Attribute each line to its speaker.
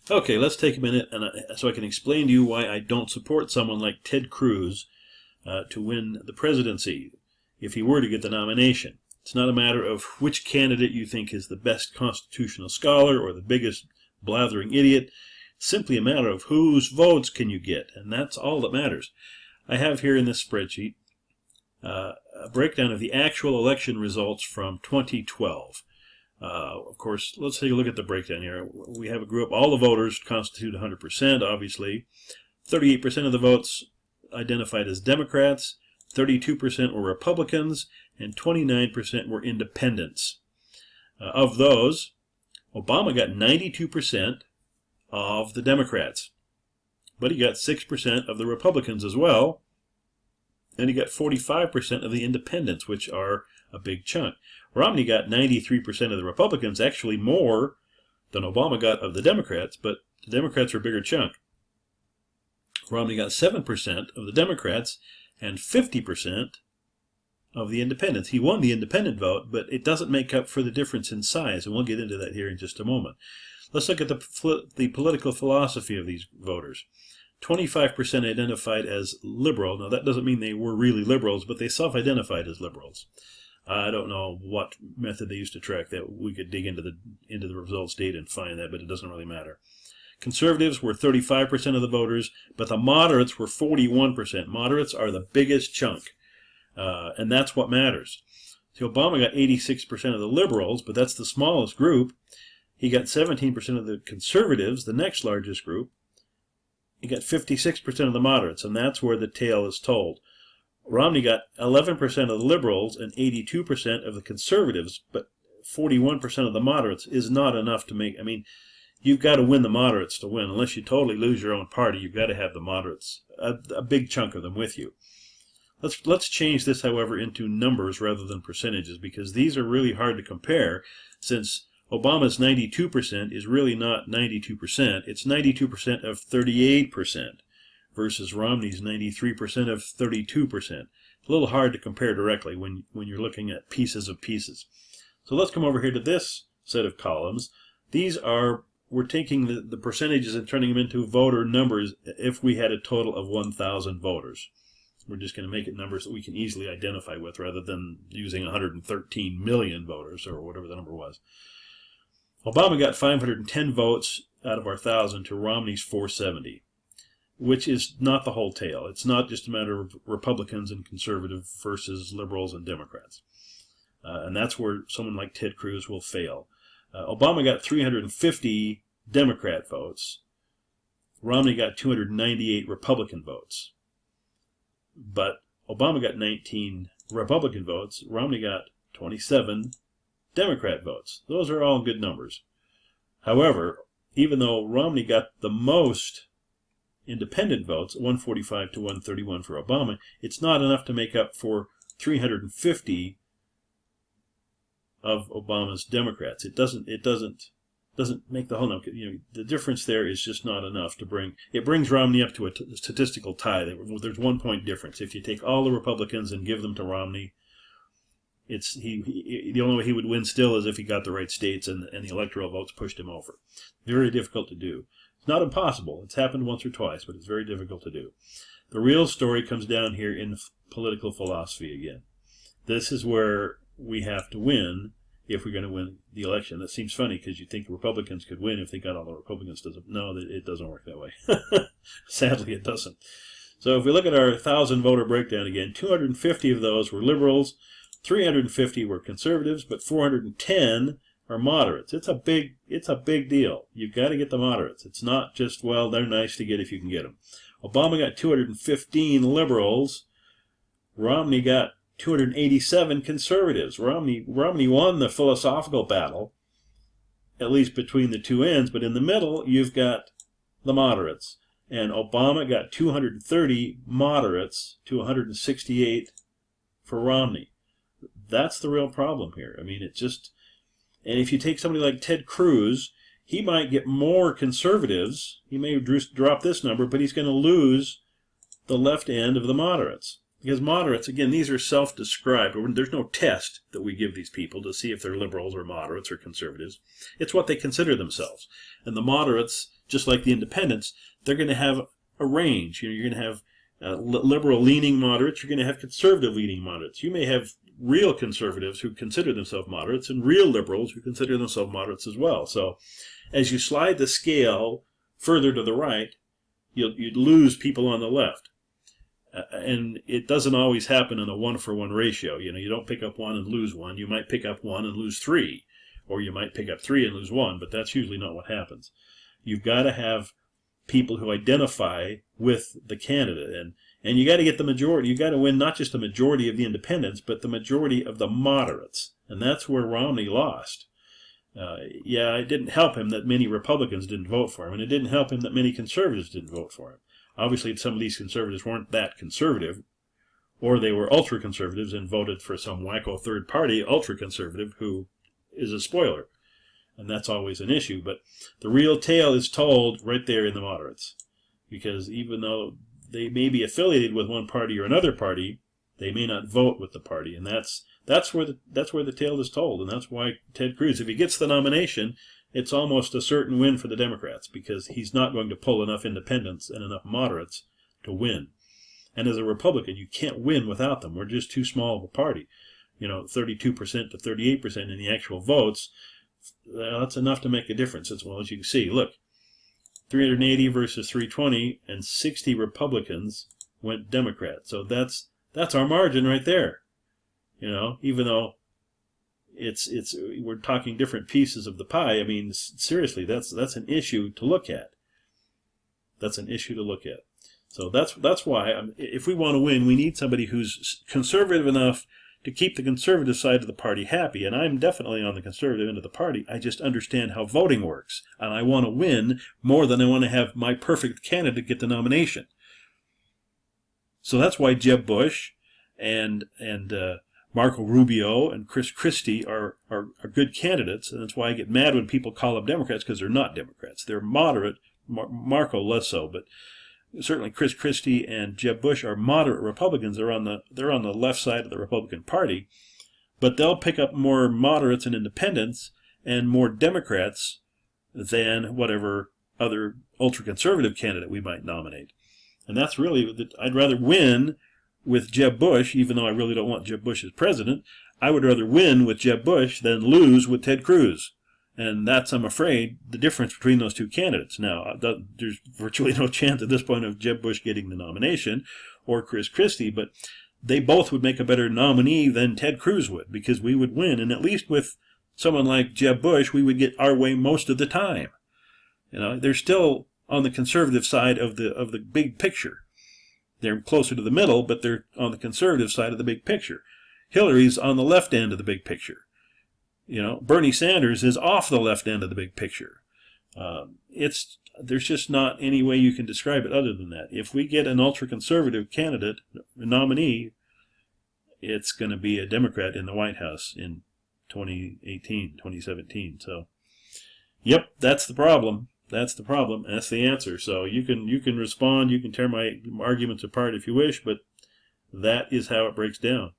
Speaker 1: Okay, let's take a minute so I can explain to you why I don't support someone like Ted Cruz to win the presidency if he were to get the nomination. It's not a matter of which candidate you think is the best constitutional scholar or the biggest blathering idiot. It's simply a matter of whose votes can you get, and that's all that matters. I have here in this spreadsheet a breakdown of the actual election results from 2012. Of course, let's take a look at the breakdown here. We have a group, all the voters constitute 100%, obviously. 38% of the votes identified as Democrats, 32% were Republicans, and 29% were independents. Of those, Obama got 92% of the Democrats, but he got 6% of the Republicans as well, and he got 45% of the independents, which are a big chunk. Romney got 93% of the Republicans, actually more than Obama got of the Democrats, but the Democrats are a bigger chunk. Romney got 7% of the Democrats and 50% of the independents. He won the independent vote, but it doesn't make up for the difference in size, and we'll get into that here in just a moment. Let's look at the political philosophy of these voters. 25% identified as liberal. Now, that doesn't mean they were really liberals, but they self-identified as liberals. I don't know what method they used to track that. We could dig into the results data and find that, but it doesn't really matter. Conservatives were 35% of the voters, but the moderates were 41%. Moderates are the biggest chunk, and that's what matters. So Obama got 86% of the liberals, but that's the smallest group. He got 17% of the conservatives, the next largest group. He got 56% of the moderates, and that's where the tale is told. Romney got 11% of the liberals and 82% of the conservatives, but 41% of the moderates is not enough to make. I mean, you've got to win the moderates to win. Unless you totally lose your own party, you've got to have the moderates, a big chunk of them with you. Let's change this, however, into numbers rather than percentages, because these are really hard to compare, since Obama's 92% is really not 92%. It's 92% of 38% versus Romney's 93% of 32%. It's a little hard to compare directly when you're looking at pieces of pieces. So let's come over here to this set of columns. We're taking the percentages and turning them into voter numbers if we had a total of 1,000 voters. We're just going to make it numbers that we can easily identify with rather than using 113 million voters or whatever the number was. Obama got 510 votes out of our 1,000 to Romney's 470, which is not the whole tale. It's not just a matter of Republicans and conservative versus liberals and Democrats. And that's where someone like Ted Cruz will fail. Obama got 350 Democrat votes. Romney got 298 Republican votes. But Obama got 19 Republican votes. Romney got 27 Democrat votes. Those are all good numbers. However, even though Romney got the most independent votes, 145 to 131 for Obama, it's not enough to make up for 350 of Obama's Democrats. It doesn't make the whole number. The difference there is just not enough to bring. It brings Romney up to a statistical tie. There's 1 point difference. If you take all the Republicans and give them to Romney, the only way he would win still is if he got the right states and the electoral votes pushed him over. Very difficult to do. It's not impossible. It's happened once or twice, but it's very difficult to do. The real story comes down here in political philosophy again. This is where we have to win if we're going to win the election. That seems funny because you think the Republicans could win if they got all the Republicans. No, it doesn't work that way. Sadly, it doesn't. So if we look at our 1,000 voter breakdown again, 250 of those were liberals, 350 were conservatives, but 410 are moderates. It's a big deal. You've got to get the moderates. It's not just, well, they're nice to get if you can get them. Obama got 215 liberals. Romney got 287 conservatives. Romney won the philosophical battle, at least between the two ends, but in the middle, you've got the moderates. And Obama got 230 moderates to 168 for Romney. That's the real problem here. I mean, and if you take somebody like Ted Cruz, he might get more conservatives. He may drop this number, but he's going to lose the left end of the moderates. Because moderates, again, these are self-described. There's no test that we give these people to see if they're liberals or moderates or conservatives. It's what they consider themselves. And the moderates just like the independents, they're going to have a range. You're going to have liberal-leaning moderates. You're going to have conservative-leaning moderates. You may have real conservatives who consider themselves moderates and real liberals who consider themselves moderates as well. So as you slide the scale further to the right, you'd lose people on the left. And it doesn't always happen in a 1-for-1 ratio. You don't pick up 1 and lose 1. You might pick up 1 and lose 3. Or you might pick up 3 and lose 1, but that's usually not what happens. You've got to have people who identify with the candidate. And you got to get the majority. You got to win not just the majority of the independents, but the majority of the moderates. And that's where Romney lost. It didn't help him that many Republicans didn't vote for him, and it didn't help him that many conservatives didn't vote for him. Obviously, some of these conservatives weren't that conservative, or they were ultra-conservatives and voted for some wacko third party ultra-conservative who is a spoiler. And that's always an issue. But the real tale is told right there in the moderates. Because even though they may be affiliated with one party or another party, they may not vote with the party. And that's where the tale is told. And that's why Ted Cruz, if he gets the nomination, it's almost a certain win for the Democrats, because he's not going to pull enough independents and enough moderates to win. And as a Republican, you can't win without them. We're just too small of a party. 32% to 38% in the actual votes, that's enough to make a difference. As well as you can see, look, 380 versus 320, and 60 Republicans went Democrat. So that's our margin right there. Even though we're talking different pieces of the pie. I mean, seriously, that's an issue to look at. That's an issue to look at. So that's why if we want to win, we need somebody who's conservative enough to keep the conservative side of the party happy. And I'm definitely on the conservative end of the party. I just understand how voting works. And I want to win more than I want to have my perfect candidate get the nomination. So that's why Jeb Bush and Marco Rubio and Chris Christie are good candidates. And that's why I get mad when people call them Democrats, because they're not Democrats. They're moderate. Marco less so, but certainly Chris Christie and Jeb Bush are moderate Republicans. They're on the left side of the Republican Party, but they'll pick up more moderates and independents and more Democrats than whatever other ultra-conservative candidate we might nominate. And that's really, I'd rather win with Jeb Bush, even though I really don't want Jeb Bush as president. I would rather win with Jeb Bush than lose with Ted Cruz. And that's, I'm afraid, the difference between those two candidates. Now, there's virtually no chance at this point of Jeb Bush getting the nomination or Chris Christie, but they both would make a better nominee than Ted Cruz would, because we would win. And at least with someone like Jeb Bush, we would get our way most of the time. They're still on the conservative side of the big picture. They're closer to the middle, but they're on the conservative side of the big picture. Hillary's on the left end of the big picture. Bernie Sanders is off the left end of the big picture. There's just not any way you can describe it other than that. If we get an ultra-conservative candidate, nominee, it's going to be a Democrat in the White House in 2018, 2017. So, yep, that's the problem. That's the problem. That's the answer. So you can respond. You can tear my arguments apart if you wish, but that is how it breaks down.